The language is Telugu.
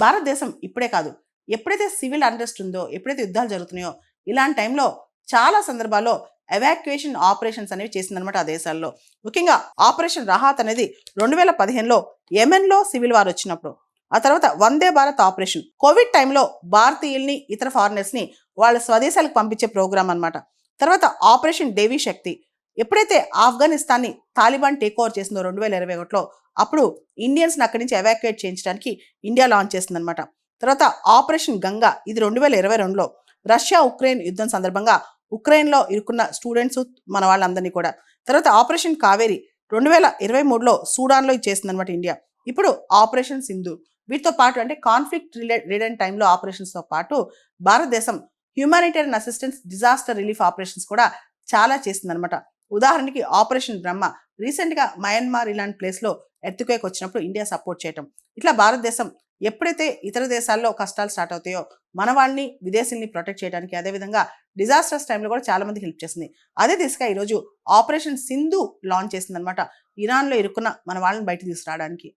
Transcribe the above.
భారతదేశం ఇప్పుడే కాదు, ఎప్పుడైతే సివిల్ అన్రెస్ట్ ఉందో, ఎప్పుడైతే యుద్ధాలు జరుగుతున్నాయో, ఇలాంటి టైంలో చాలా సందర్భాల్లో ఎవాక్యుయేషన్ ఆపరేషన్స్ అనేవి చేసిందనమాట ఆ దేశాల్లో. ముఖ్యంగా ఆపరేషన్ రహాత్ అనేది 2015లో యెమెన్లో సివిల్ వార్ వచ్చినప్పుడు, ఆ తర్వాత వందే భారత్ ఆపరేషన్ కోవిడ్ టైంలో భారతీయుల్ని ఇతర ఫారినర్స్ని వాళ్ళ స్వదేశాలకు పంపించే ప్రోగ్రామ్ అనమాట. తర్వాత ఆపరేషన్ దేవీ శక్తి, ఎప్పుడైతే ఆఫ్ఘనిస్తాన్ని తాలిబాన్ టేక్ ఓవర్ చేసిందో 2021లో, అప్పుడు ఇండియన్స్ని అక్కడి నుంచి ఎవాక్యుయేట్ చేయించడానికి ఇండియా లాంచ్ చేసిందనమాట. తర్వాత ఆపరేషన్ గంగా, ఇది 2022లో రష్యా ఉక్రెయిన్ యుద్ధం సందర్భంగా ఉక్రెయిన్లో ఇరుక్కున్న స్టూడెంట్స్ మన వాళ్ళందరినీ కూడా. తర్వాత ఆపరేషన్ కావేరి 2023లో సూడాన్లో ఇది చేసిందనమాట ఇండియా. ఇప్పుడు ఆపరేషన్ సింధు, వీటితో పాటు అంటే కాన్ఫ్లిక్ట్ రిలేటెడ్ టైంలో ఆపరేషన్స్తో పాటు భారతదేశం humanitarian assistance, disaster relief operations కూడా చాలా చేసిందనమాట. ఉదాహరణకి ఆపరేషన్ బ్రహ్మ, రీసెంట్గా మయన్మార్ ఇలాంటి ప్లేస్లో ఎర్త్క్వేక్ వచ్చినప్పుడు ఇండియా సపోర్ట్ చేయటం. ఇట్లా భారతదేశం ఎప్పుడైతే ఇతర దేశాల్లో కష్టాలు స్టార్ట్ అవుతాయో మన వాళ్ళని, విదేశీల్ని ప్రొటెక్ట్ చేయడానికి, అదేవిధంగా డిజాస్టర్స్ టైంలో కూడా చాలా మందికి హెల్ప్ చేసింది. అదే దిశగా ఈరోజు ఆపరేషన్ సింధు లాంచ్ చేసిందనమాట, ఇరాన్లో ఇరుక్కున్న మన వాళ్ళని బయట తీసుకురావడానికి.